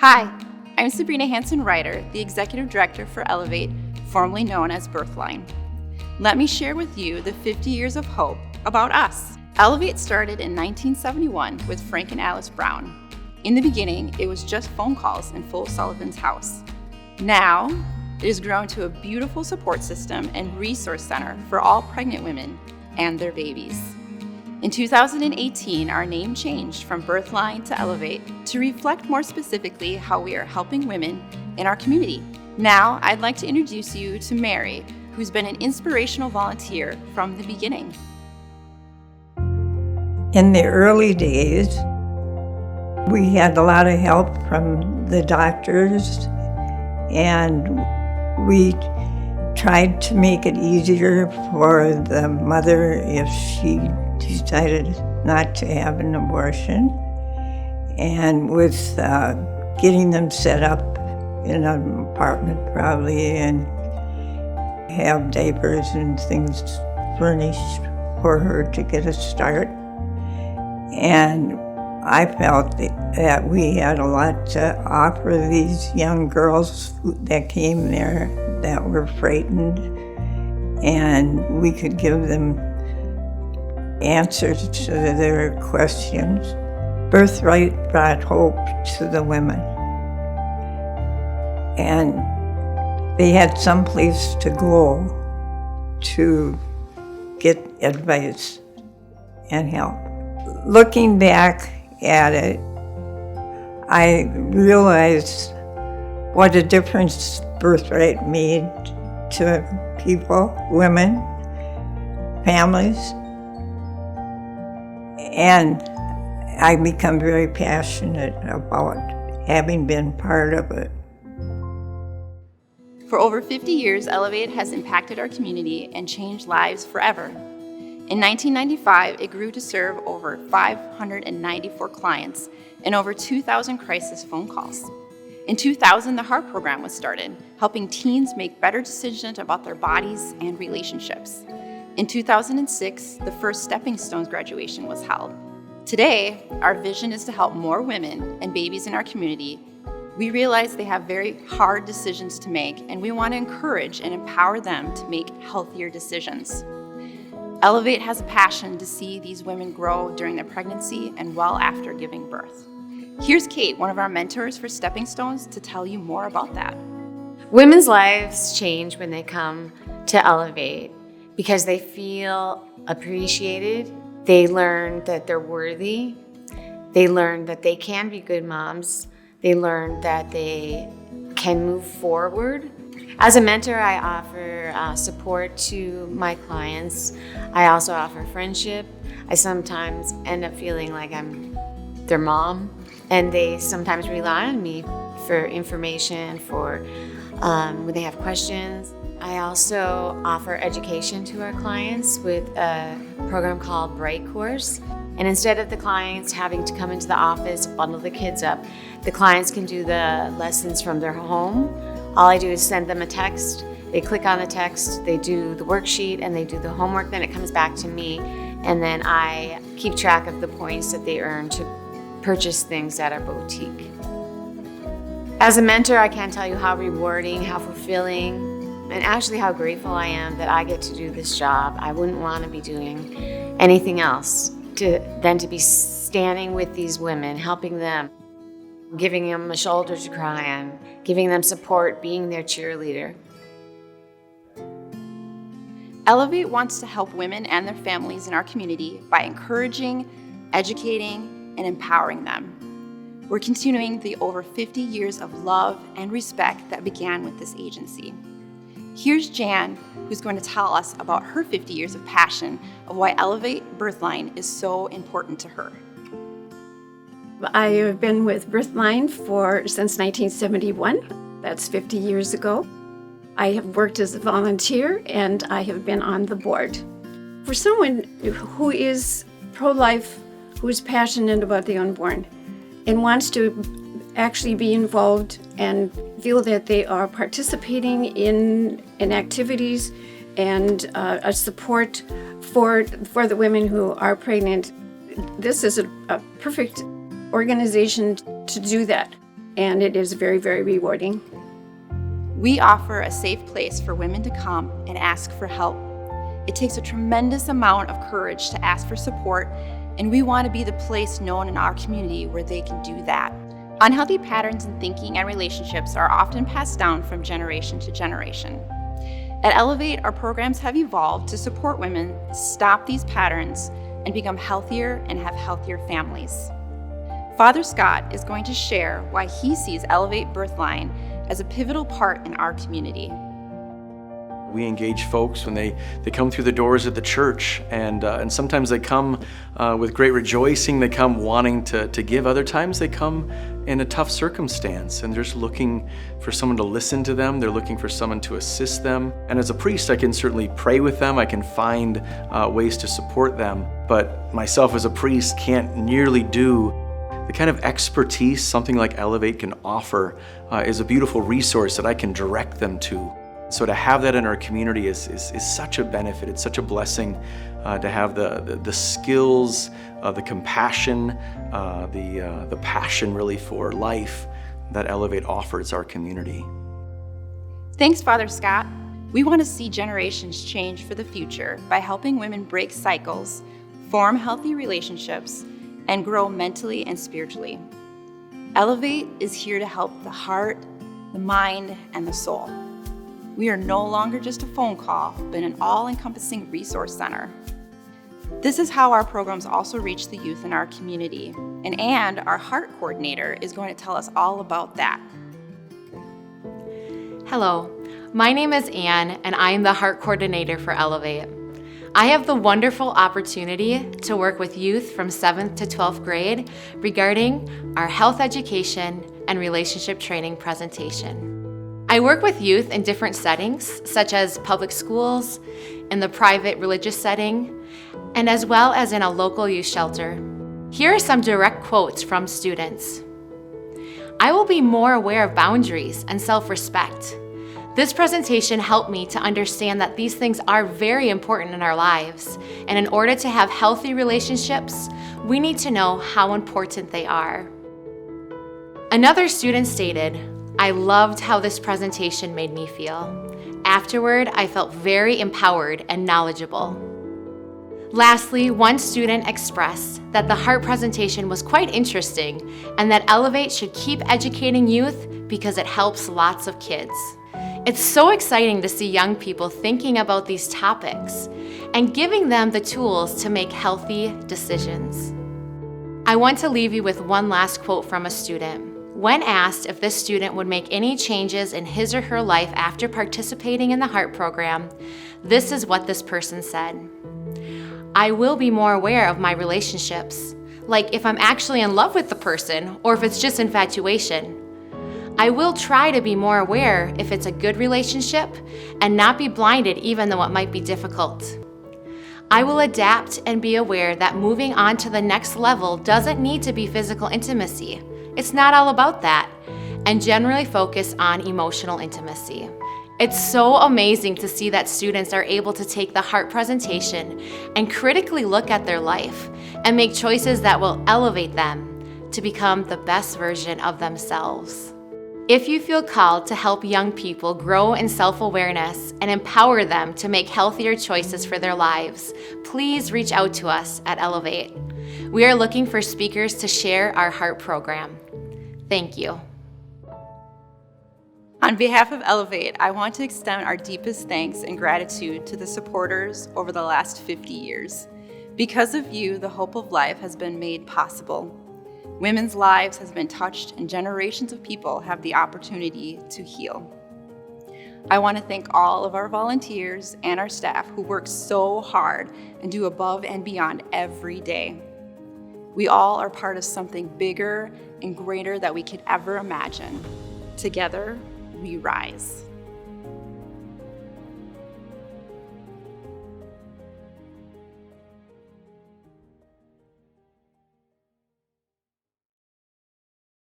Hi, I'm Sabrina Hanson-Ryder, the Executive Director for Elevate, formerly known as Birthline. Let me share with you the 50 years of hope about us. Elevate started in 1971 with Frank and Alice Brown. In the beginning, it was just phone calls in Full Sullivan's house. Now, it has grown to a beautiful support system and resource center for all pregnant women and their babies. In 2018, our name changed from Birthline to Elevate to reflect more specifically how we are helping women in our community. Now, I'd like to introduce you to Mary, who's been an inspirational volunteer from the beginning. In the early days, we had a lot of help from the doctors, and we tried to make it easier for the mother if she decided not to have an abortion, and with getting them set up in an apartment probably and have diapers and things furnished for her to get a start. And I felt that we had a lot to offer these young girls that came there that were frightened, and we could give them answers to their questions. Birthright brought hope to the women, and they had some place to go to get advice and help. Looking back at it, I realized what a difference Birthright made to people, women, families, and I become very passionate about having been part of it. For over 50 years, Elevate has impacted our community and changed lives forever. In 1995, it grew to serve over 594 clients and over 2,000 crisis phone calls. In 2000, the HEART program was started, helping teens make better decisions about their bodies and relationships. In 2006, the first Stepping Stones graduation was held. Today, our vision is to help more women and babies in our community. We realize they have very hard decisions to make, and we want to encourage and empower them to make healthier decisions. Elevate has a passion to see these women grow during their pregnancy and well after giving birth. Here's Kate, one of our mentors for Stepping Stones, to tell you more about that. Women's lives change when they come to Elevate because they feel appreciated. They learn that they're worthy. They learn that they can be good moms. They learn that they can move forward. As a mentor, I offer support to my clients. I also offer friendship. I sometimes end up feeling like I'm their mom, and they sometimes rely on me for information, for when they have questions. I also offer education to our clients with a program called Bright Course. And instead of the clients having to come into the office, bundle the kids up, the clients can do the lessons from their home. All I do is send them a text. They click on the text, they do the worksheet, and they do the homework. Then it comes back to me, and then I keep track of the points that they earn to purchase things at our boutique. As a mentor, I can't tell you how rewarding, how fulfilling, and actually how grateful I am that I get to do this job. I wouldn't want to be doing anything else than to be standing with these women, helping them, giving them a shoulder to cry on, giving them support, being their cheerleader. Elevate wants to help women and their families in our community by encouraging, educating, and empowering them. We're continuing the over 50 years of love and respect that began with this agency. Here's Jan, who's going to tell us about her 50 years of passion of why Elevate Birthline is so important to her. I have been with Birthline since 1971. That's 50 years ago. I have worked as a volunteer, and I have been on the board. For someone who is pro-life, who is passionate about the unborn, and wants to actually be involved and feel that they are participating in activities and a support for the women who are pregnant, this is a perfect organization to do that. and it is very, very rewarding. We offer a safe place for women to come and ask for help. It takes a tremendous amount of courage to ask for support, and we want to be the place known in our community where they can do that. Unhealthy patterns in thinking and relationships are often passed down from generation to generation. At Elevate, our programs have evolved to support women stop these patterns and become healthier and have healthier families. Father Scott is going to share why he sees Elevate Birthline as a pivotal part in our community. We engage folks when they come through the doors of the church, and sometimes they come with great rejoicing. They come wanting to give. Other times they come in a tough circumstance, and they're just looking for someone to listen to them. They're looking for someone to assist them. And as a priest, I can certainly pray with them. I can find ways to support them. But myself as a priest can't nearly do the kind of expertise something like Elevate can offer. Is a beautiful resource that I can direct them to. So to have that in our community is such a benefit. It's such a blessing to have the skills, the compassion, the passion really for life that Elevate offers our community. Thanks, Father Scott. We want to see generations change for the future by helping women break cycles, form healthy relationships, and grow mentally and spiritually. Elevate is here to help the heart, the mind, and the soul. We are no longer just a phone call, but an all-encompassing resource center. This is how our programs also reach the youth in our community, and our heart coordinator is going to tell us all about that. Hello, my name is Anne, and I am the Heart Coordinator for Elevate. I have the wonderful opportunity to work with youth from 7th to 12th grade regarding our health education and relationship training presentation. I work with youth in different settings, such as public schools, in the private religious setting, and as well as in a local youth shelter. Here are some direct quotes from students. I will be more aware of boundaries and self-respect. This presentation helped me to understand that these things are very important in our lives, and in order to have healthy relationships, we need to know how important they are. Another student stated, I loved how this presentation made me feel. Afterward, I felt very empowered and knowledgeable. Lastly, one student expressed that the heart presentation was quite interesting and that Elevate should keep educating youth because it helps lots of kids. It's so exciting to see young people thinking about these topics and giving them the tools to make healthy decisions. I want to leave you with one last quote from a student. When asked if this student would make any changes in his or her life after participating in the heart program, this is what this person said. I will be more aware of my relationships, like if I'm actually in love with the person or if it's just infatuation. I will try to be more aware if it's a good relationship and not be blinded even though it might be difficult. I will adapt and be aware that moving on to the next level doesn't need to be physical intimacy. It's not all about that, and generally focus on emotional intimacy. It's so amazing to see that students are able to take the heart presentation and critically look at their life and make choices that will elevate them to become the best version of themselves. If you feel called to help young people grow in self-awareness and empower them to make healthier choices for their lives, please reach out to us at Elevate. We are looking for speakers to share our heart program. Thank you. On behalf of Elevate, I want to extend our deepest thanks and gratitude to the supporters over the last 50 years. Because of you, the hope of life has been made possible. Women's lives has been touched, and generations of people have the opportunity to heal. I want to thank all of our volunteers and our staff who work so hard and do above and beyond every day. We all are part of something bigger and greater that we could ever imagine. Together, we rise.